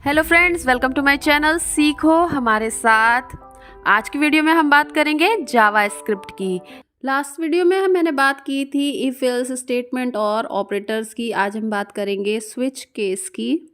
Hello friends, welcome to my channel सीखो हमारे साथ। आज की वीडियो में हम बात करेंगे जावा स्क्रिप्ट की। लास्ट वीडियो में मैंने बात की थी इफ एल्स स्टेटमेंट और ऑपरेटर्स की। आज हम बात करेंगे स्विच केस की।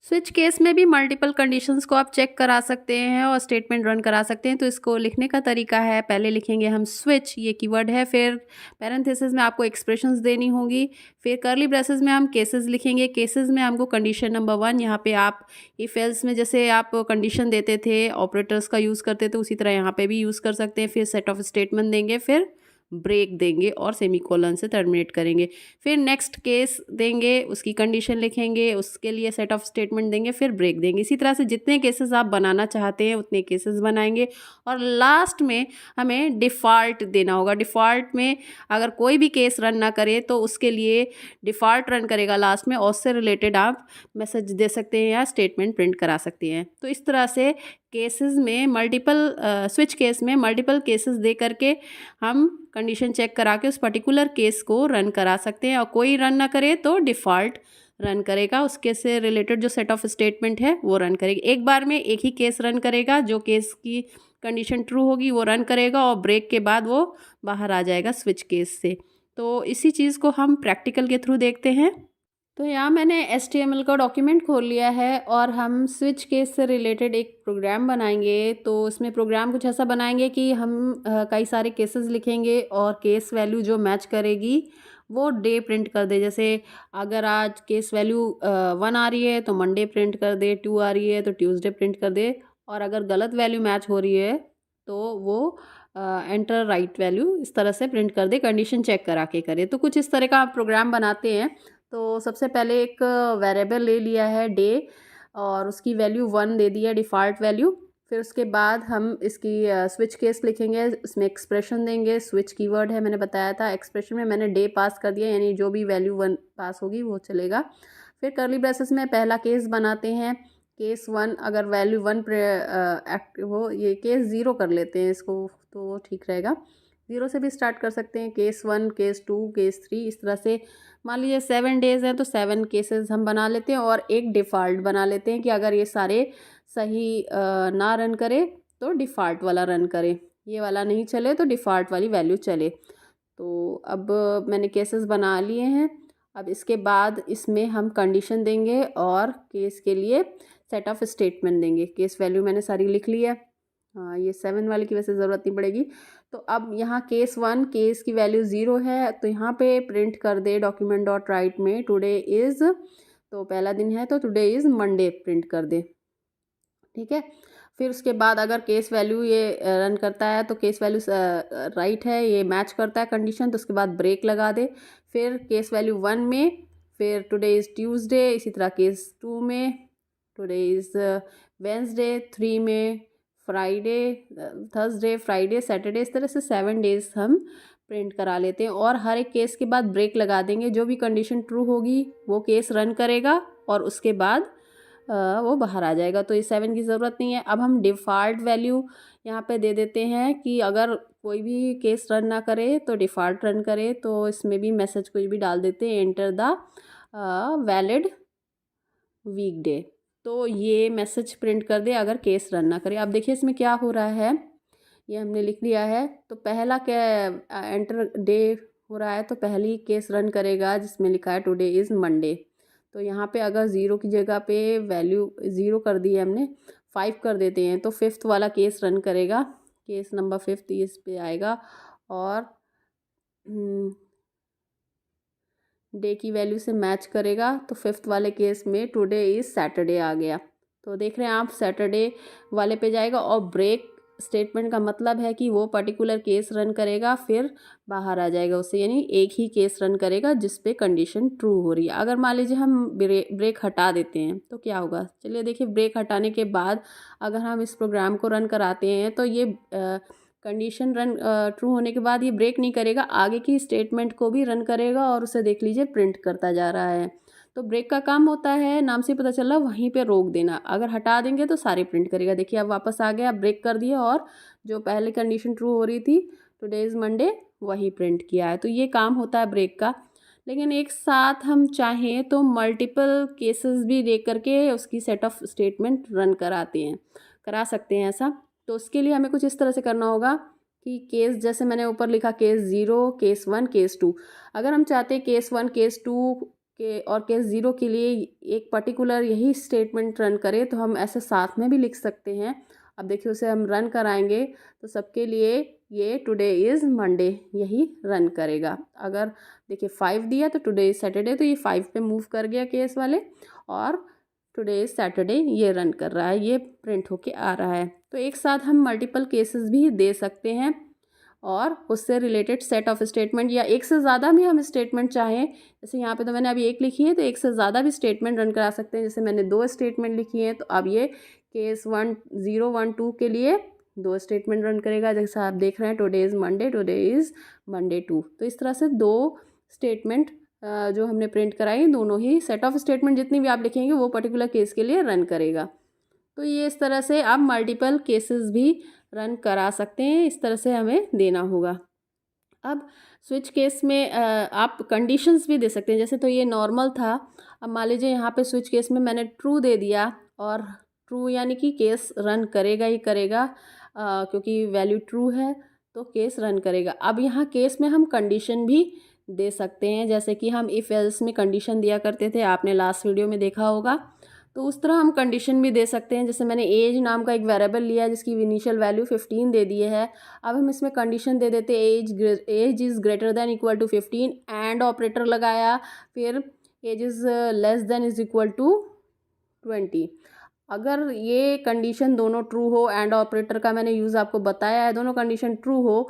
स्विच केस में भी मल्टीपल कंडीशंस को आप चेक करा सकते हैं और स्टेटमेंट रन करा सकते हैं। तो इसको लिखने का तरीका है, पहले लिखेंगे हम स्विच, ये कीवर्ड है, फिर पैरेंथेसिस में आपको एक्सप्रेशंस देनी होगी, फिर कर्ली ब्रेसेस में हम केसेस लिखेंगे। केसेस में हमको कंडीशन नंबर 1, यहाँ पे आप इफ एल्स में जैसे आप कंडीशन देते थे, ऑपरेटर्स का यूज़ करते थे, उसी तरह यहाँ पे भी यूज़ कर सकते हैं। फिर सेट ऑफ स्टेटमेंट देंगे, फिर ब्रेक देंगे और सेमीकोलन से टर्मिनेट करेंगे। फिर नेक्स्ट केस देंगे, उसकी कंडीशन लिखेंगे, उसके लिए सेट ऑफ स्टेटमेंट देंगे, फिर ब्रेक देंगे। इसी तरह से जितने केसेस आप बनाना चाहते हैं उतने केसेस बनाएंगे और लास्ट में हमें डिफ़ॉल्ट देना होगा। डिफ़ॉल्ट में अगर कोई भी केस रन ना करे तो उसके लिए डिफ़ॉल्ट रन करेगा लास्ट में, और उससे रिलेटेड आप मैसेज दे सकते हैं या स्टेटमेंट प्रिंट करा सकते हैं। तो इस तरह से केसेस में मल्टीपल स्विच केस में मल्टीपल केसेस दे करके हम कंडीशन चेक करा के उस पर्टिकुलर केस को रन करा सकते हैं, और कोई रन ना करे तो डिफ़ॉल्ट रन करेगा, उसके से रिलेटेड जो सेट ऑफ स्टेटमेंट है वो रन करेगा। एक बार में एक ही केस रन करेगा, जो केस की कंडीशन ट्रू होगी वो रन करेगा और ब्रेक के बाद वो बाहर आ जाएगा स्विच केस से। तो इसी चीज़ को हम प्रैक्टिकल के थ्रू देखते हैं। तो यहाँ मैंने HTML का डॉक्यूमेंट खोल लिया है और हम स्विच केस से रिलेटेड एक प्रोग्राम बनाएंगे। तो इसमें प्रोग्राम कुछ ऐसा बनाएंगे कि हम कई सारे केसेस लिखेंगे और केस वैल्यू जो मैच करेगी वो डे प्रिंट कर दे। जैसे अगर आज केस वैल्यू 1 आ रही है तो मंडे प्रिंट कर दे, 2 आ रही है तो ट्यूसडे प्रिंट कर दे, और अगर गलत वैल्यू मैच हो रही है तो वो एंटर राइट वैल्यू इस तरह से प्रिंट कर दे, कंडीशन चेक करा के करे। तो कुछ इस तरह का आप प्रोग्राम बनाते हैं। तो सबसे पहले एक वेरिएबल ले लिया है डे और उसकी वैल्यू 1 दे दी है, डिफ़ॉल्ट वैल्यू। फिर उसके बाद हम इसकी स्विच केस लिखेंगे, इसमें एक्सप्रेशन देंगे। स्विच कीवर्ड है, मैंने बताया था। एक्सप्रेशन में मैंने डे पास कर दिया, यानी जो भी वैल्यू 1 पास होगी वो चलेगा। फिर कर्ली ब्रेसेस में पहला केस बनाते हैं, केस 1। अगर वैल्यू 1 हो, ये केस 0 कर लेते हैं इसको, तो वो ठीक रहेगा। 0 से भी स्टार्ट कर सकते हैं, केस 1, केस 2, केस 3, इस तरह से। मान लीजिए 7 डेज़ हैं तो 7 केसेस हम बना लेते हैं और एक डिफ़ॉल्ट बना लेते हैं कि अगर ये सारे सही ना रन करे तो डिफ़ॉल्ट वाला रन करे, ये वाला नहीं चले तो डिफ़ॉल्ट वाली वैल्यू चले। तो अब मैंने केसेस बना लिए हैं। अब इसके बाद इसमें हम कंडीशन देंगे और केस के लिए सेट ऑफ स्टेटमेंट देंगे। केस वैल्यू मैंने सारी लिख ली है। हाँ, ये 7 वाले की वैसे ज़रूरत नहीं पड़ेगी। तो अब यहाँ केस 1, केस की वैल्यू 0 है तो यहाँ पे प्रिंट कर दे डॉक्यूमेंट डॉट राइट में टुडे इज़, तो पहला दिन है तो टुडे इज़ मंडे प्रिंट कर दे। ठीक है। फिर उसके बाद अगर केस वैल्यू ये रन करता है तो केस वैल्यू राइट है, ये मैच करता है कंडीशन, तो उसके बाद ब्रेक लगा दे। फिर केस वैल्यू 1 में फिर टुडे इज़ ट्यूसडे, इसी तरह केस 2 में टुडे इज़ वेंसडे, 3 में फ्राइडे, थर्सडे, फ्राइडे, सैटरडे, इस तरह से 7 डेज़ हम प्रिंट करा लेते हैं और हर एक केस के बाद ब्रेक लगा देंगे। जो भी कंडीशन ट्रू होगी वो केस रन करेगा और उसके बाद वो बाहर आ जाएगा। तो ये 7 की ज़रूरत नहीं है। अब हम डिफ़ॉल्ट वैल्यू यहाँ पे दे देते हैं कि अगर कोई भी केस रन ना करे तो डिफ़ॉल्ट रन करे। तो इसमें भी मैसेज कोई भी डाल देते हैं, एंटर द वैलिड वीकडे। तो ये मैसेज प्रिंट कर दे अगर केस रन ना करे। अब देखिए इसमें क्या हो रहा है, ये हमने लिख लिया है। तो पहला क्या एंटर डे हो रहा है तो पहली केस रन करेगा जिसमें लिखा है टुडे इज़ मंडे। तो यहाँ पे अगर 0 की जगह पे वैल्यू 0 कर दी है हमने, 5 कर देते हैं तो 5th वाला केस रन करेगा। केस नंबर 5 इस पे आएगा और डे की वैल्यू से मैच करेगा। तो 5th वाले केस में टुडे इज़ सैटरडे आ गया। तो देख रहे हैं आप, सैटरडे वाले पे जाएगा और ब्रेक स्टेटमेंट का मतलब है कि वो पर्टिकुलर केस रन करेगा फिर बाहर आ जाएगा उससे, यानी एक ही केस रन करेगा जिस पे कंडीशन ट्रू हो रही है। अगर मान लीजिए हम ब्रेक हटा देते हैं तो क्या होगा, चलिए देखिए। ब्रेक हटाने के बाद अगर हम इस प्रोग्राम को रन कराते हैं तो ये कंडीशन रन ट्रू होने के बाद ये ब्रेक नहीं करेगा, आगे की स्टेटमेंट को भी रन करेगा और उसे देख लीजिए प्रिंट करता जा रहा है। तो ब्रेक का काम होता है, नाम से पता चला, वहीं पे रोक देना। अगर हटा देंगे तो सारे प्रिंट करेगा। देखिए अब वापस आ गया, ब्रेक कर दिया और जो पहले कंडीशन ट्रू हो रही थी टुडे इज़ मंडे वही प्रिंट किया है। तो ये काम होता है ब्रेक का। लेकिन एक साथ हम चाहें तो मल्टीपल केसेस भी देख करके उसकी सेट ऑफ स्टेटमेंट रन करा सकते हैं ऐसा। तो उसके लिए हमें कुछ इस तरह से करना होगा कि केस, जैसे मैंने ऊपर लिखा केस 0, केस 1, केस 2। अगर हम चाहते हैं केस 1, केस 2 के और केस 0 के लिए एक पर्टिकुलर यही स्टेटमेंट रन करे, तो हम ऐसे साथ में भी लिख सकते हैं। अब देखिए उसे हम रन कराएंगे तो सबके लिए ये टुडे इज़ मंडे यही रन करेगा। अगर देखिए 5 दिया तो टुडे इज़ सैटरडे, तो ये 5 पे मूव कर गया केस वाले, और टुडे इज़ सैटरडे ये रन कर रहा है, ये प्रिंट होके आ रहा है। तो एक साथ हम मल्टीपल केसेस भी दे सकते हैं और उससे रिलेटेड सेट ऑफ स्टेटमेंट, या एक से ज़्यादा भी हम स्टेटमेंट चाहें, जैसे यहाँ पे तो मैंने अभी एक लिखी है, तो एक से ज़्यादा भी स्टेटमेंट रन करा सकते हैं। जैसे मैंने 2 स्टेटमेंट लिखी हैं, तो अब ये केस 1 0 1 2 के लिए 2 स्टेटमेंट रन करेगा। जैसा आप देख रहे हैं, टुडे इज़ मंडे 2। तो इस तरह से 2 स्टेटमेंट जो हमने प्रिंट कराई, दोनों ही सेट ऑफ स्टेटमेंट जितनी भी आप लिखेंगे वो पर्टिकुलर केस के लिए रन करेगा। तो ये इस तरह से आप मल्टीपल केसेस भी रन करा सकते हैं, इस तरह से हमें देना होगा। अब स्विच केस में आप कंडीशंस भी दे सकते हैं। जैसे तो ये नॉर्मल था, अब मान लीजिए यहाँ पे स्विच केस में मैंने ट्रू दे दिया, और ट्रू यानी कि केस रन करेगा ही करेगा, क्योंकि वैल्यू ट्रू है तो केस रन करेगा। अब यहाँ केस में हम कंडीशन भी दे सकते हैं, जैसे कि हम इफ़ एल्स में कंडीशन दिया करते थे, आपने लास्ट वीडियो में देखा होगा। तो उस तरह हम कंडीशन भी दे सकते हैं। जैसे मैंने एज नाम का एक वेरिएबल लिया है जिसकी इनिशियल वैल्यू 15 दे दी है। अब हम इसमें कंडीशन दे देते age is greater than equal to 15, and operator लगाया, फिर age is less than is equal to 20। अगर ये कंडीशन दोनों ट्रू हो, एंड ऑपरेटर का मैंने यूज़ आपको बताया है, दोनों कंडीशन ट्रू हो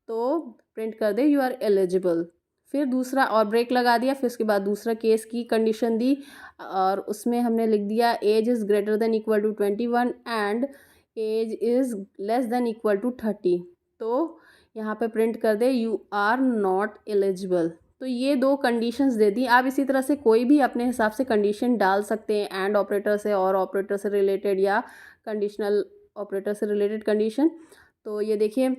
तो प्रिंट कर दे यू आर एलिजिबल। फिर दूसरा और ब्रेक लगा दिया, फिर उसके बाद दूसरा केस की कंडीशन दी, और उसमें हमने लिख दिया age is greater than equal to 21 and age is less than equal to 30। तो यहाँ पे प्रिंट कर दे यू आर नॉट एलिजिबल। तो ये 2 कंडीशंस दे दी। आप इसी तरह से कोई भी अपने हिसाब से कंडीशन डाल सकते हैं, एंड ऑपरेटर से, और ऑपरेटर से रिलेटेड, या कंडीशनल ऑपरेटर से रिलेटेड कंडीशन। तो ये देखिए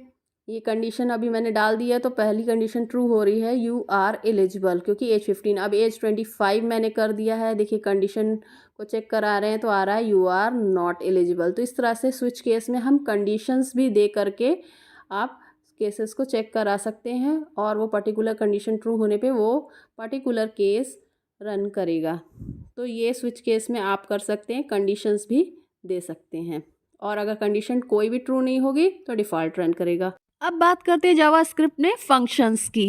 ये कंडीशन अभी मैंने डाल दी है, तो पहली कंडीशन ट्रू हो रही है, यू आर एलिजिबल, क्योंकि एज 15। अब एज 25 मैंने कर दिया है, देखिए कंडीशन को चेक करा रहे हैं तो आ रहा है यू आर नॉट एलिजिबल। तो इस तरह से स्विच केस में हम कंडीशंस भी दे करके आप केसेस को चेक करा सकते हैं, और वो पर्टिकुलर कंडीशन ट्रू होने पे वो पर्टिकुलर केस रन करेगा। तो ये स्विच केस में आप कर सकते हैं, कंडीशंस भी दे सकते हैं, और अगर कंडीशन कोई भी ट्रू नहीं होगी तो डिफ़ॉल्ट रन करेगा। अब बात करते हैं जावास्क्रिप्ट में फंक्शंस की।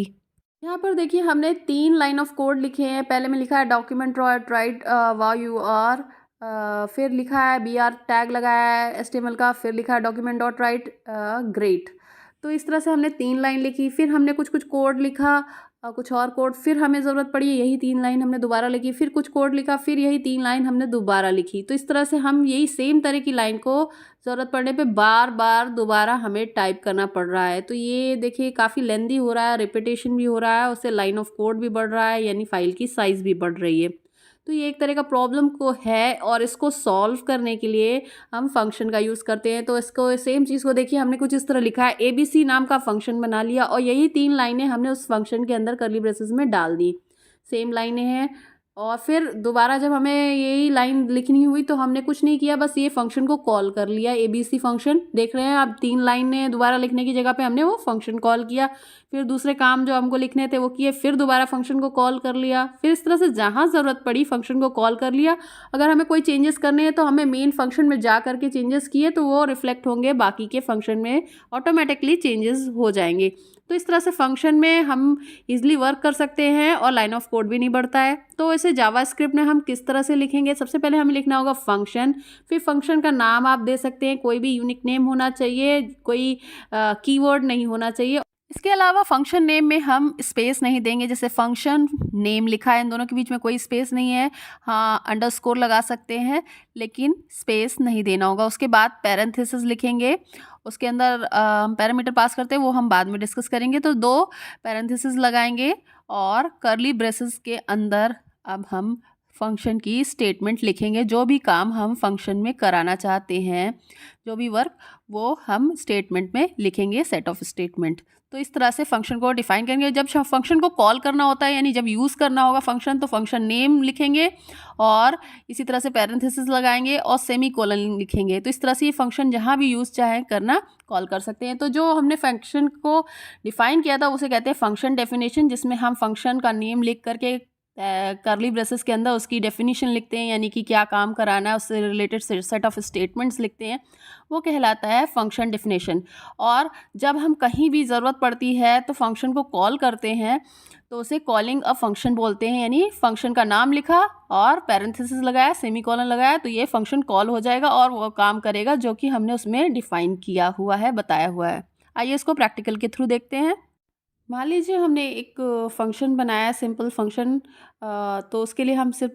यहाँ पर देखिए हमने 3 लाइन ऑफ कोड लिखे हैं। पहले में लिखा है document write wow you are, फिर लिखा है बी आर टैग लगाया है HTML का, फिर लिखा है डॉक्यूमेंट डॉट राइट ग्रेट। तो इस तरह से हमने 3 लाइन लिखी, फिर हमने कुछ कोड लिखा, कुछ और कोड, फिर हमें ज़रूरत पड़ी यही 3 लाइन हमने दोबारा लिखी, फिर कुछ कोड लिखा, फिर यही 3 लाइन हमने दोबारा लिखी। तो इस तरह से हम यही सेम तरह की लाइन को ज़रूरत पड़ने पे बार बार दोबारा हमें टाइप करना पड़ रहा है। तो ये देखिए काफ़ी लेंदी हो रहा है, रिपीटेशन भी हो रहा है, उससे लाइन ऑफ कोड भी बढ़ रहा है, यानी फाइल की साइज़ भी बढ़ रही है। तो ये एक तरह का प्रॉब्लम को है, और इसको सॉल्व करने के लिए हम फंक्शन का यूज़ करते हैं। तो इसको सेम चीज़ को देखिए हमने कुछ इस तरह लिखा है, ABC नाम का फंक्शन बना लिया, और यही 3 लाइनें हमने उस फंक्शन के अंदर कर्ली ब्रेसेस में डाल दी। सेम लाइनें हैं, और फिर दोबारा जब हमें यही लाइन लिखनी हुई तो हमने कुछ नहीं किया, बस ये फंक्शन को कॉल कर लिया, ABC फंक्शन। देख रहे हैं आप, 3 लाइनें दोबारा लिखने की जगह पे हमने वो फंक्शन कॉल किया, फिर दूसरे काम जो हमको लिखने थे वो किए, फिर दोबारा फंक्शन को कॉल कर लिया, फिर इस तरह से जहाँ ज़रूरत पड़ी फंक्शन को कॉल कर लिया। अगर हमें कोई चेंजेस करने हैं तो हमें मेन फंक्शन में जा करके चेंजेस किए, तो वो रिफ्लेक्ट होंगे बाकी के फंक्शन में, ऑटोमेटिकली चेंजेस हो जाएंगे। तो इस तरह से फंक्शन में हम इजीली वर्क कर सकते हैं, और लाइन ऑफ कोड भी नहीं बढ़ता है। तो इसे जावास्क्रिप्ट में हम किस तरह से लिखेंगे, सबसे पहले हमें लिखना होगा फंक्शन। फिर फंक्शन का नाम आप दे सकते हैं, कोई भी यूनिक नेम होना चाहिए, कोई कीवर्ड नहीं होना चाहिए। इसके अलावा फंक्शन नेम में हम स्पेस नहीं देंगे, जैसे फंक्शन नेम लिखा है, इन दोनों के बीच में कोई स्पेस नहीं है। हाँ, अंडरस्कोर लगा सकते हैं, लेकिन स्पेस नहीं देना होगा। उसके बाद पैरेंथेसिस लिखेंगे, उसके अंदर पैरामीटर पास करते हैं, वो हम बाद में डिस्कस करेंगे। तो 2 पैरेंथेसिस लगाएंगे, और कर्ली ब्रेसेस के अंदर अब हम फंक्शन की स्टेटमेंट लिखेंगे। जो भी काम हम फंक्शन में कराना चाहते हैं, जो भी वर्क, वो हम स्टेटमेंट में लिखेंगे, सेट ऑफ स्टेटमेंट। तो इस तरह से फंक्शन को डिफाइन करेंगे। जब फंक्शन को कॉल करना होता है यानी जब यूज़ करना होगा फंक्शन, तो फंक्शन नेम लिखेंगे और इसी तरह से पैरेंथेसिस लगाएंगे और सेमी कोलन लिखेंगे। तो इस तरह से ये फंक्शन जहाँ भी यूज़ चाहे करना कॉल कर सकते हैं। तो जो हमने फंक्शन को डिफाइन किया था उसे कहते हैं फंक्शन डेफिनेशन, जिसमें हम फंक्शन का नेम लिख करके करली ब्रेसेस के अंदर उसकी डेफिनेशन लिखते हैं, यानी कि क्या काम कराना है उससे रिलेटेड सेट ऑफ स्टेटमेंट्स लिखते हैं, वो कहलाता है फंक्शन डेफिनेशन। और जब हम कहीं भी ज़रूरत पड़ती है तो फंक्शन को कॉल करते हैं तो उसे कॉलिंग अ फंक्शन बोलते हैं, यानी फंक्शन का नाम लिखा और पैरेंथेसिस लगाया, सेमीकोलन लगाया, तो ये फंक्शन कॉल हो जाएगा और वो काम करेगा जो कि हमने उसमें डिफाइन किया हुआ है, बताया हुआ है। आइए इसको प्रैक्टिकल के थ्रू देखते हैं। मान लीजिए हमने एक फंक्शन बनाया, सिंपल फंक्शन, तो उसके लिए हम सिर्फ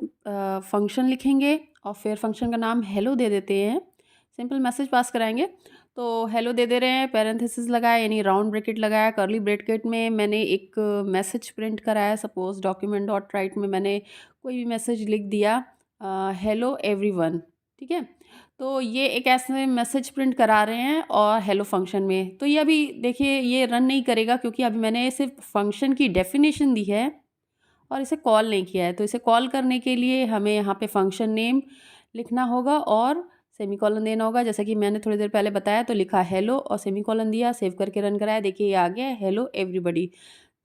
फंक्शन लिखेंगे और फिर फंक्शन का नाम हेलो दे देते हैं, सिंपल मैसेज पास कराएंगे। तो हेलो दे दे रहे हैं, पैरेंथेसिस लगाया यानी राउंड ब्रैकेट लगाया, कर्ली ब्रैकेट में मैंने एक मैसेज प्रिंट कराया, सपोज डॉक्यूमेंट डॉट राइट में मैंने कोई भी मैसेज लिख दिया, हेलो एवरीवन, ठीक है। तो ये एक ऐसे मैसेज प्रिंट करा रहे हैं और हेलो फंक्शन में। तो ये अभी देखिए ये रन नहीं करेगा क्योंकि अभी मैंने सिर्फ फंक्शन की डेफिनेशन दी है और इसे कॉल नहीं किया है। तो इसे कॉल करने के लिए हमें यहाँ पे फंक्शन नेम लिखना होगा और सेमीकोलन देना होगा, जैसा कि मैंने थोड़ी देर पहले बताया। तो लिखा हेलो और सेमीकोलन दिया, सेव करके रन कराया, देखिए ये आ गया हेलो एवरीबडी।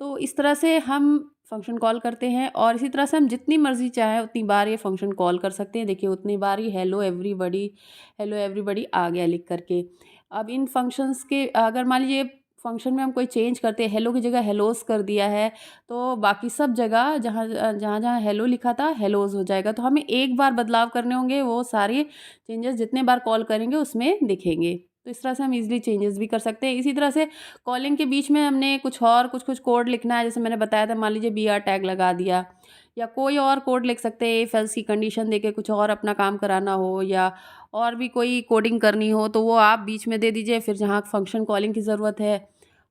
तो इस तरह से हम फंक्शन कॉल करते हैं और इसी तरह से हम जितनी मर्जी चाहे उतनी बार ये फंक्शन कॉल कर सकते हैं। देखिए उतनी बार ही हेलो एवरीबडी आ गया लिख करके। अब इन फंक्शंस के अगर मान लीजिए फंक्शन में हम कोई चेंज करते हैं, हेलो की जगह हेलोस कर दिया है, तो बाकी सब जगह जहाँ जहाँ जहाँ हेलो लिखा था हेलोस हो जाएगा। तो हमें एक बार बदलाव करने होंगे, वो सारे चेंजेस जितने बार कॉल करेंगे उसमें दिखेंगे। तो इस तरह से हम इजीली चेंजेस भी कर सकते हैं। इसी तरह से कॉलिंग के बीच में हमने कुछ कोड लिखना है, जैसे मैंने बताया था, मान लीजिए BR टैग लगा दिया या कोई और कोड लिख सकते हैं, इफ एल्स की कंडीशन देके कुछ और अपना काम कराना हो या और भी कोई कोडिंग करनी हो तो वो आप बीच में दे दीजिए। फिर जहाँ फंक्शन कॉलिंग की ज़रूरत है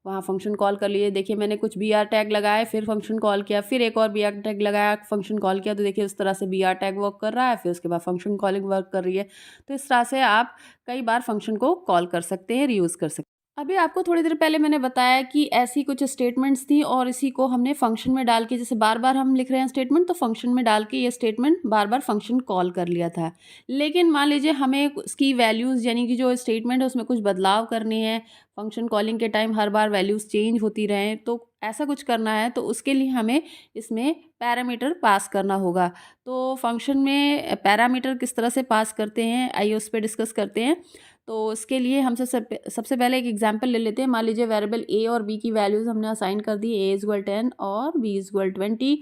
वहाँ फंक्शन कॉल कर लिए। देखिए मैंने कुछ BR टैग लगाए, फिर फंक्शन कॉल किया, फिर एक और BR टैग लगाया, फंक्शन कॉल किया। तो देखिए उस तरह से BR टैग वर्क कर रहा है, फिर उसके बाद फंक्शन कॉलिंग वर्क कर रही है। तो इस तरह से आप कई बार फंक्शन को कॉल कर सकते हैं, रीयूज़ कर सकते हैं। अभी आपको थोड़ी देर पहले मैंने बताया कि ऐसी कुछ स्टेटमेंट्स थी और इसी को हमने फंक्शन में डाल के, जैसे बार बार हम लिख रहे हैं स्टेटमेंट, तो फंक्शन में डाल के ये स्टेटमेंट बार बार फंक्शन कॉल कर लिया था। लेकिन मान लीजिए हमें उसकी वैल्यूज़ यानी कि जो स्टेटमेंट है उसमें कुछ बदलाव करने हैं, फंक्शन कॉलिंग के टाइम हर बार वैल्यूज़ चेंज होती रहें, तो ऐसा कुछ करना है तो उसके लिए हमें इसमें पैरामीटर पास करना होगा। तो फंक्शन में पैरामीटर किस तरह से पास करते हैं आइए उस पर डिस्कस करते हैं। तो इसके लिए हम सबसे पहले एक एग्जांपल ले लेते हैं। मान लीजिए वेरिएबल ए और बी की वैल्यूज़ हमने असाइन कर दी, ए इज़ इक्वल 10 और बी इज़ इक्वल 20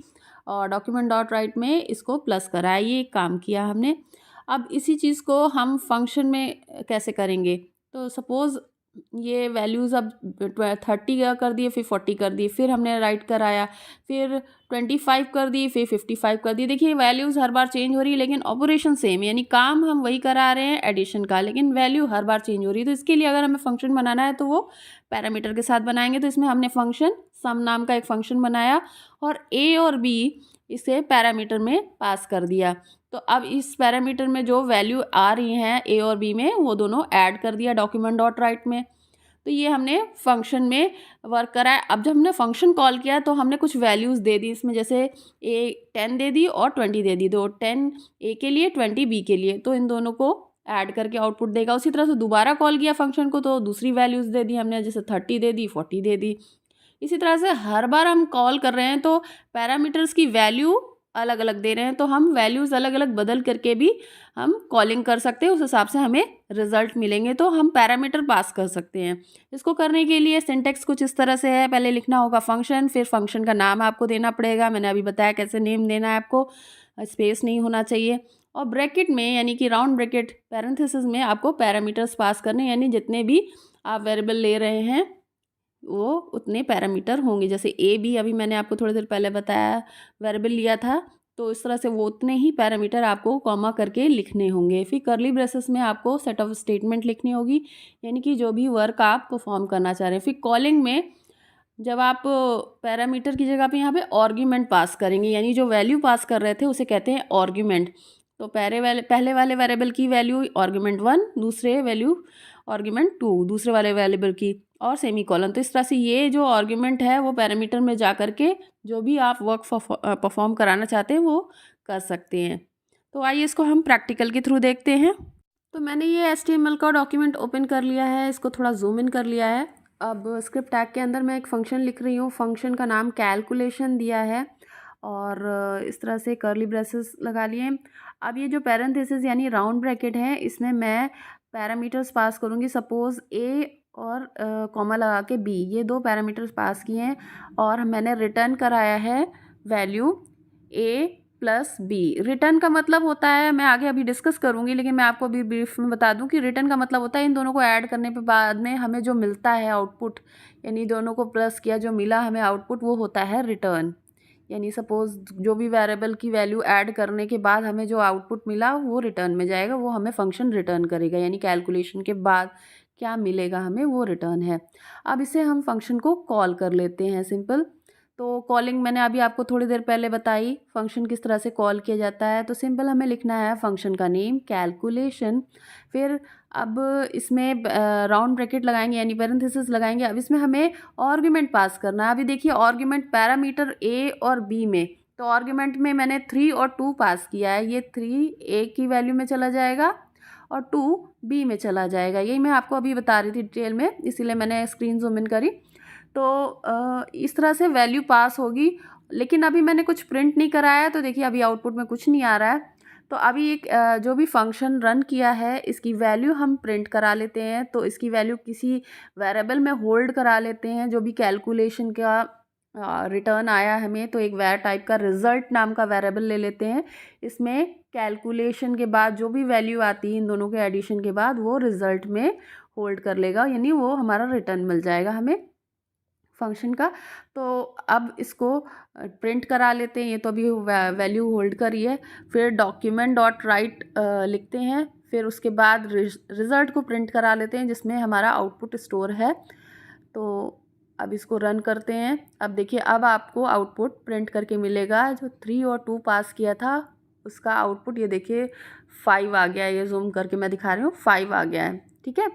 और डॉक्यूमेंट डॉट राइट में इसको प्लस करा, ये काम किया हमने। अब इसी चीज़ को हम फंक्शन में कैसे करेंगे, तो सपोज़ ये वैल्यूज़ अब 30 का कर दिए, फिर 40 कर दिए, फिर हमने राइट कराया, फिर 25 कर दिए, फिर 55 कर दिए। देखिए वैल्यूज़ हर बार चेंज हो रही है लेकिन ऑपरेशन सेम, यानी काम हम वही करा रहे हैं एडिशन का, लेकिन वैल्यू हर बार चेंज हो रही है। तो इसके लिए अगर हमें फंक्शन बनाना है तो वो पैरामीटर के साथ बनाएंगे। तो इसमें हमने फंक्शन सम नाम का एक फंक्शन बनाया और ए और बी इसे पैरामीटर में पास कर दिया। तो अब इस पैरामीटर में जो वैल्यू आ रही हैं ए और बी में वो दोनों ऐड कर दिया डॉक्यूमेंट डॉट राइट में। तो ये हमने फंक्शन में वर्क करा है। अब जब हमने फंक्शन कॉल किया तो हमने कुछ वैल्यूज़ दे दी इसमें, जैसे ए 10 दे दी और 20 दे दी, तो 10 ए के लिए 20 बी के लिए, तो इन दोनों को ऐड करके आउटपुट देगा। उसी तरह से दोबारा कॉल किया फंक्शन को तो दूसरी वैल्यूज़ दे दी हमने, जैसे 30 दे दी, 40 दे दी। इसी तरह से हर बार हम कॉल कर रहे हैं तो पैरामीटर्स की वैल्यू अलग अलग दे रहे हैं, तो हम वैल्यूज़ अलग अलग बदल करके भी हम कॉलिंग कर सकते हैं, उस हिसाब से हमें रिजल्ट मिलेंगे, तो हम पैरामीटर पास कर सकते हैं। इसको करने के लिए सिंटेक्स कुछ इस तरह से है, पहले लिखना होगा फंक्शन, फिर फंक्शन का नाम आपको देना पड़ेगा, मैंने अभी बताया कैसे नेम देना है आपको, स्पेस नहीं होना चाहिए, और ब्रैकेट में यानी कि राउंड ब्रैकेट पैरेंथेसिस में आपको पैरामीटर्स पास करने, यानी जितने भी आप वेरिएबल ले रहे हैं वो उतने पैरामीटर होंगे। जैसे ए बी अभी मैंने आपको थोड़ी देर पहले बताया वेरिएबल लिया था, तो इस तरह से वो उतने ही पैरामीटर आपको कॉमा करके लिखने होंगे। फिर कर्ली ब्रेसेस में आपको सेट ऑफ स्टेटमेंट लिखनी होगी, यानी कि जो भी वर्क आप परफॉर्म करना चाह रहे हैं। फिर कॉलिंग में जब आप पैरामीटर की जगह पे यहाँ पे आर्ग्यूमेंट पास करेंगे, यानी जो वैल्यू पास कर रहे थे उसे कहते हैं आर्ग्यूमेंट। तो पहले वाले वेरिएबल की वैल्यू आर्गुमेंट 1, दूसरे वैल्यू आर्गुमेंट 2 दूसरे वाले वेरिएबल की, और सेमीकोलन। तो इस तरह से ये जो आर्गुमेंट है वो पैरामीटर में जा कर के जो भी आप वर्क परफॉर्म कराना चाहते हैं वो कर सकते हैं। तो आइए इसको हम प्रैक्टिकल के थ्रू देखते हैं। तो मैंने ये HTML का डॉक्यूमेंट ओपन कर लिया है, इसको थोड़ा जूम इन कर लिया है। अब स्क्रिप्ट टैग के अंदर मैं एक फ़ंक्शन लिख रही हूँ। फंक्शन का नाम कैलकुलेशन दिया है और इस तरह से कर्ली ब्रेसेस लगा लिए। अब ये जो पैरेंथेसिस यानी राउंड ब्रैकेट है, इसमें मैं पैरामीटर्स पास करूँगी। सपोज़ ए और कॉमा लगा के बी, ये 2 पैरामीटर्स पास किए हैं और मैंने रिटर्न कराया है वैल्यू ए प्लस बी। रिटर्न का मतलब होता है, मैं आगे अभी डिस्कस करूँगी, लेकिन मैं आपको अभी ब्रीफ में बता दूँ कि रिटर्न का मतलब होता है इन दोनों को ऐड करने के बाद में हमें जो मिलता है आउटपुट, यानी दोनों को प्लस किया जो मिला हमें आउटपुट, वो होता है रिटर्न। यानी सपोज़ जो भी वेरिएबल की वैल्यू ऐड करने के बाद हमें जो आउटपुट मिला वो रिटर्न में जाएगा, वो हमें फंक्शन रिटर्न करेगा। यानी कैलकुलेशन के बाद क्या मिलेगा हमें वो रिटर्न है। अब इसे हम फंक्शन को कॉल कर लेते हैं सिंपल। तो कॉलिंग मैंने अभी आपको थोड़ी देर पहले बताई, फंक्शन किस तरह से कॉल किया जाता है। तो सिंपल हमें लिखना है फंक्शन का नेम कैलकुलेशन, फिर अब इसमें राउंड ब्रैकेट लगाएंगे यानी पैरेंथेसिस लगाएंगे। अब इसमें हमें आर्गुमेंट पास करना है। अभी देखिए आर्गुमेंट पैरामीटर ए और बी में, तो आर्गुमेंट में मैंने 3 और 2 पास किया है। ये 3 ए की वैल्यू में चला जाएगा और 2 बी में चला जाएगा। यही मैं आपको अभी बता रही थी डिटेल में, इसीलिए मैंने स्क्रीन जूम इन करी। तो इस तरह से वैल्यू पास होगी, लेकिन अभी मैंने कुछ प्रिंट नहीं कराया है, तो देखिए अभी आउटपुट में कुछ नहीं आ रहा है। तो अभी एक जो भी फंक्शन रन किया है इसकी वैल्यू हम प्रिंट करा लेते हैं। तो इसकी वैल्यू किसी वेरिएबल में होल्ड करा लेते हैं। जो भी कैलकुलेशन का रिटर्न आया हमें, तो एक वेर टाइप का रिजल्ट नाम का वेरिएबल ले लेते हैं। इसमें कैलकुलेशन के बाद जो भी वैल्यू आती है इन दोनों के एडिशन के बाद, वो रिजल्ट में होल्ड कर लेगा, यानी वो हमारा रिटर्न मिल जाएगा हमें फंक्शन का। तो अब इसको प्रिंट करा लेते हैं। ये तो अभी वैल्यू होल्ड करी है। फिर डॉक्यूमेंट डॉट राइट लिखते हैं, फिर उसके बाद रिज़ल्ट को प्रिंट करा लेते हैं जिसमें हमारा आउटपुट स्टोर है। तो अब इसको रन करते हैं। अब देखिए अब आपको आउटपुट प्रिंट करके मिलेगा। जो 3 और 2 पास किया था उसका आउटपुट ये देखिए 5 आ गया है। ये जूम करके मैं दिखा रही हूँ, 5 आ गया है। ठीक है,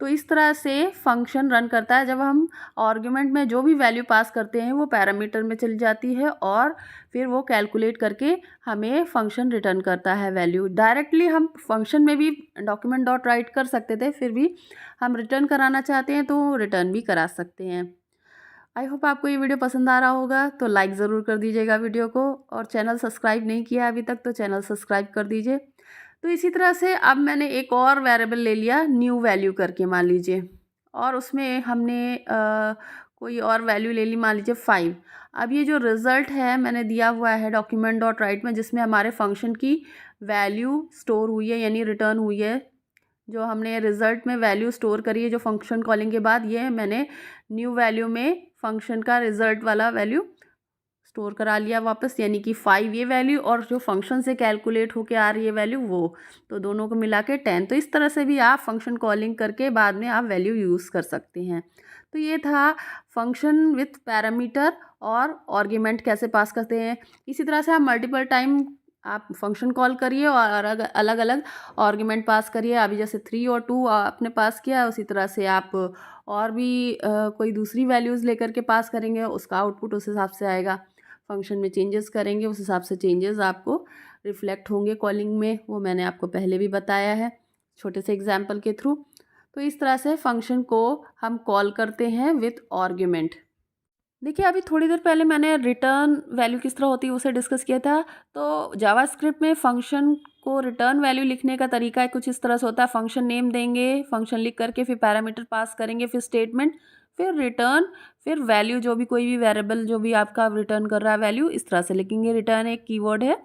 तो इस तरह से फंक्शन रन करता है। जब हम आर्गुमेंट में जो भी वैल्यू पास करते हैं वो पैरामीटर में चली जाती है और फिर वो कैलकुलेट करके हमें फंक्शन रिटर्न करता है वैल्यू। डायरेक्टली हम फंक्शन में भी डॉक्यूमेंट डॉट राइट कर सकते थे, फिर भी हम रिटर्न कराना चाहते हैं तो रिटर्न भी करा सकते हैं। आई होप आपको ये वीडियो पसंद आ रहा होगा, तो लाइक ज़रूर कर दीजिएगा वीडियो को, और चैनल सब्सक्राइब नहीं किया अभी तक तो चैनल सब्सक्राइब कर दीजिए। तो इसी तरह से अब मैंने एक और वेरिएबल ले लिया न्यू वैल्यू करके मान लीजिए, और उसमें हमने कोई और वैल्यू ले ली, मान लीजिए 5। अब ये जो रिज़ल्ट है मैंने दिया हुआ है डॉक्यूमेंट डॉट राइट में, जिसमें हमारे फंक्शन की वैल्यू स्टोर हुई है यानी रिटर्न हुई है। जो हमने रिज़ल्ट में वैल्यू स्टोर करी है जो फंक्शन कॉलिंग के बाद, ये मैंने न्यू वैल्यू में फंक्शन का रिज़ल्ट वाला वैल्यू स्टोर करा लिया वापस, यानी कि 5 ये वैल्यू और जो फंक्शन से कैलकुलेट होके आ रही है वैल्यू वो, तो दोनों को मिला के 10। तो इस तरह से भी आप फंक्शन कॉलिंग करके बाद में आप वैल्यू यूज़ कर सकते हैं। तो ये था फंक्शन विथ पैरामीटर और आर्गुमेंट कैसे पास करते हैं। इसी तरह से आप मल्टीपल टाइम आप फंक्शन कॉल करिए और अलग अलग आर्गुमेंट पास करिए। अभी जैसे 3 और 2 आपने पास किया, उसी तरह से आप और भी कोई दूसरी वैल्यूज़ लेकर के पास करेंगे, उसका आउटपुट उस हिसाब से आएगा। फंक्शन में चेंजेस करेंगे, उस हिसाब से चेंजेस आपको रिफ्लेक्ट होंगे कॉलिंग में, वो मैंने आपको पहले भी बताया है छोटे से एग्जाम्पल के थ्रू। तो इस तरह से फंक्शन को हम कॉल करते हैं विथ आर्गुमेंट। देखिए अभी थोड़ी देर पहले मैंने रिटर्न वैल्यू किस तरह होती है उसे डिस्कस किया था। तो जावास्क्रिप्ट में फंक्शन को रिटर्न वैल्यू लिखने का तरीका कुछ इस तरह से होता है। फंक्शन नेम देंगे, फंक्शन लिख करके फिर पैरामीटर पास करेंगे, फिर स्टेटमेंट, फिर रिटर्न, फिर वैल्यू, जो भी कोई भी वेरिएबल जो भी आपका रिटर्न कर रहा है वैल्यू, इस तरह से लिखेंगे। रिटर्न एक कीवर्ड है,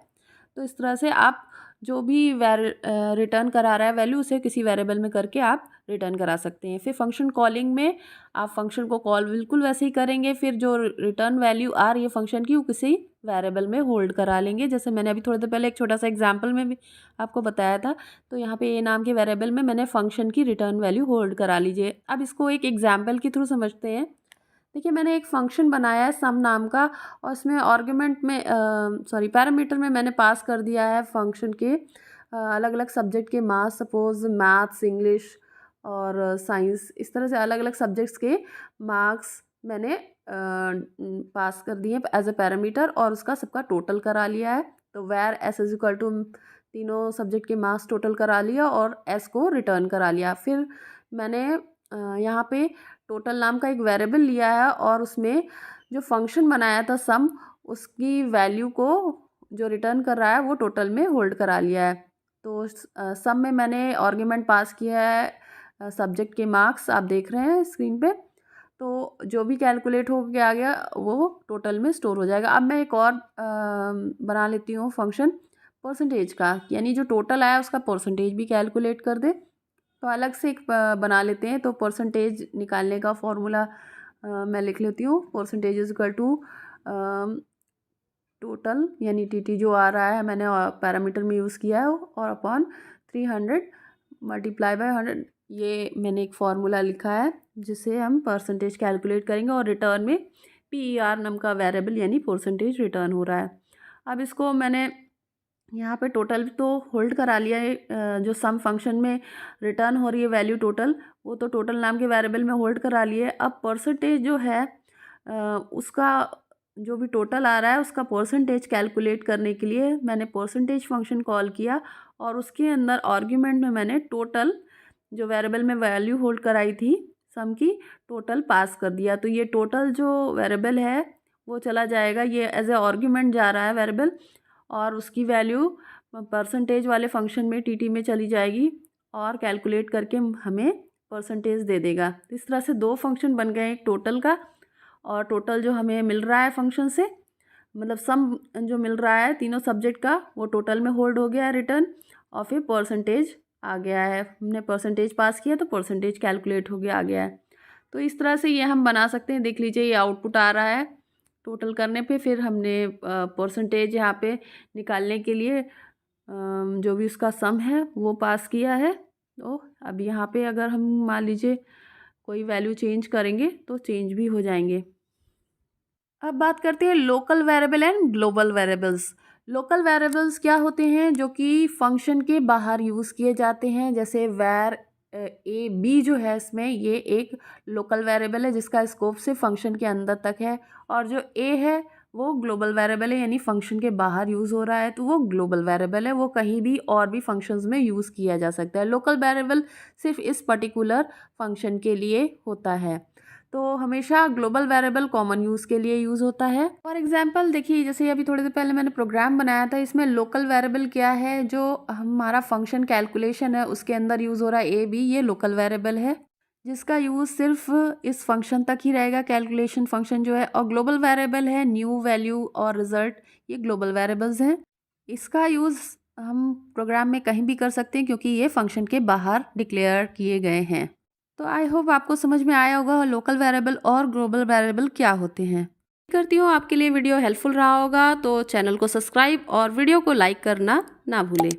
तो इस तरह से आप जो भी रिटर्न करा रहा है वैल्यू उसे किसी वेरिएबल में करके आप रिटर्न करा सकते हैं। फिर फंक्शन कॉलिंग में आप फंक्शन को कॉल बिल्कुल वैसे ही करेंगे, फिर जो रिटर्न वैल्यू आ रही है फंक्शन की वो किसी वेरिएबल में होल्ड करा लेंगे। जैसे मैंने अभी थोड़ी देर पहले एक छोटा सा एग्जांपल में भी आपको बताया था। तो यहाँ पे ए नाम के वेरिएबल में मैंने फंक्शन की रिटर्न वैल्यू होल्ड करा लीजिए। अब इसको एक एग्जाम्पल के थ्रू समझते हैं। देखिए मैंने एक फंक्शन बनाया है सम नाम का, और उसमें आर्गुमेंट में पैरामीटर में मैंने पास कर दिया है फंक्शन के अलग अलग सब्जेक्ट के मार्क्स, सपोज मैथ्स, इंग्लिश और साइंस, इस तरह से अलग अलग सब्जेक्ट्स के मार्क्स मैंने पास कर दिए एज ए पैरामीटर और उसका सबका टोटल करा लिया है। तो where S is equal to तीनों सब्जेक्ट के मार्क्स टोटल करा लिया और एस को रिटर्न करा लिया। फिर मैंने यहाँ पे टोटल नाम का एक वेरिएबल लिया है और उसमें जो फंक्शन बनाया था सम, उसकी वैल्यू को जो रिटर्न कर रहा है वो टोटल में होल्ड करा लिया है। तो सम में मैंने आर्गुमेंट पास किया है सब्जेक्ट के मार्क्स, आप देख रहे हैं स्क्रीन पे। तो जो भी कैलकुलेट हो के आ गया वो टोटल में स्टोर हो जाएगा। अब मैं एक और बना लेती हूँ फंक्शन परसेंटेज का, यानी जो टोटल आया उसका परसेंटेज भी कैलकुलेट कर दे। तो अलग से एक बना लेते हैं। तो परसेंटेज निकालने का फॉर्मूला मैं लिख लेती हूँ। Percentage is equal to total, यानी टीटी जो आ रहा है मैंने पैरामीटर में यूज़ किया है, और अपॉन 300 मल्टीप्लाई बाय 100। ये मैंने एक फार्मूला लिखा है जिससे हम परसेंटेज कैलकुलेट करेंगे और रिटर्न में PER नाम का वेरिएबल यानी परसेंटेज रिटर्न हो रहा है। अब इसको मैंने यहाँ पे टोटल तो होल्ड करा लिया है, जो सम फंक्शन में रिटर्न हो रही है वैल्यू टोटल, वो तो टोटल नाम के वेरिएबल में होल्ड करा लिए। अब परसेंटेज जो है उसका जो भी टोटल आ रहा है उसका परसेंटेज कैलकुलेट करने के लिए मैंने परसेंटेज फंक्शन कॉल किया और उसके अंदर आर्ग्यूमेंट में मैंने टोटल जो वेरिएबल में वैल्यू होल्ड कराई थी सम की, टोटल पास कर दिया। तो ये टोटल जो वेरिएबल है वो चला जाएगा, ये एज ए आर्ग्यूमेंट जा रहा है वेरिएबल, और उसकी वैल्यू परसेंटेज वाले फंक्शन में टीटी में चली जाएगी और कैलकुलेट करके हमें परसेंटेज दे देगा। इस तरह से दो फंक्शन बन गए, एक टोटल का, और टोटल जो हमें मिल रहा है फंक्शन से, मतलब सम जो मिल रहा है तीनों सब्जेक्ट का, वो टोटल में होल्ड हो गया है रिटर्न, और फिर परसेंटेज आ गया है। हमने परसेंटेज पास किया तो परसेंटेज कैलकुलेट हो गया आ गया है। तो इस तरह से ये हम बना सकते हैं। देख लीजिए ये आउटपुट आ रहा है टोटल करने पे, फिर हमने परसेंटेज यहाँ पे निकालने के लिए जो भी उसका सम है वो पास किया है। तो अब यहाँ पे अगर हम मान लीजिए कोई वैल्यू चेंज करेंगे तो चेंज भी हो जाएंगे। अब बात करते हैं local variable and global variables. Local variables क्या होते हैं? जो कि फंक्शन के बाहर यूज़ किए जाते हैं, जैसे वेर ए बी जो है इसमें, ये एक लोकल वेरिएबल है जिसका स्कोप से फंक्शन के अंदर तक है, और जो ए है वो ग्लोबल वेरिएबल है, यानी फंक्शन के बाहर यूज़ हो रहा है तो वो ग्लोबल वेरिएबल है, वो कहीं भी और भी फंक्शंस में यूज़ किया जा सकता है। लोकल वेरिएबल सिर्फ इस पर्टिकुलर फंक्शन के लिए होता है। तो हमेशा ग्लोबल वेरिएबल कॉमन यूज़ के लिए यूज़ होता है। फॉर एग्जांपल देखिए, जैसे अभी थोड़ी देर पहले मैंने प्रोग्राम बनाया था, इसमें लोकल वेरिएबल क्या है, जो हमारा फंक्शन कैलकुलेशन है उसके अंदर यूज़ हो रहा है ए बी, ये लोकल वेरिएबल है जिसका यूज़ सिर्फ इस फंक्शन तक ही रहेगा, कैलकुलेशन फंक्शन जो है। और ग्लोबल वेरिएबल है न्यू, वैल्यू और रिजल्ट, ये ग्लोबल वेरिएबल्स हैं। इसका यूज़ हम प्रोग्राम में कहीं भी कर सकते हैं क्योंकि ये फंक्शन के बाहर डिक्लेयर किए गए हैं। तो आई होप आपको समझ में आया होगा लोकल वेरिएबल और ग्लोबल वेरिएबल क्या होते हैं। करती हूँ आपके लिए वीडियो हेल्पफुल रहा होगा, तो चैनल को सब्सक्राइब और वीडियो को लाइक करना ना भूलें।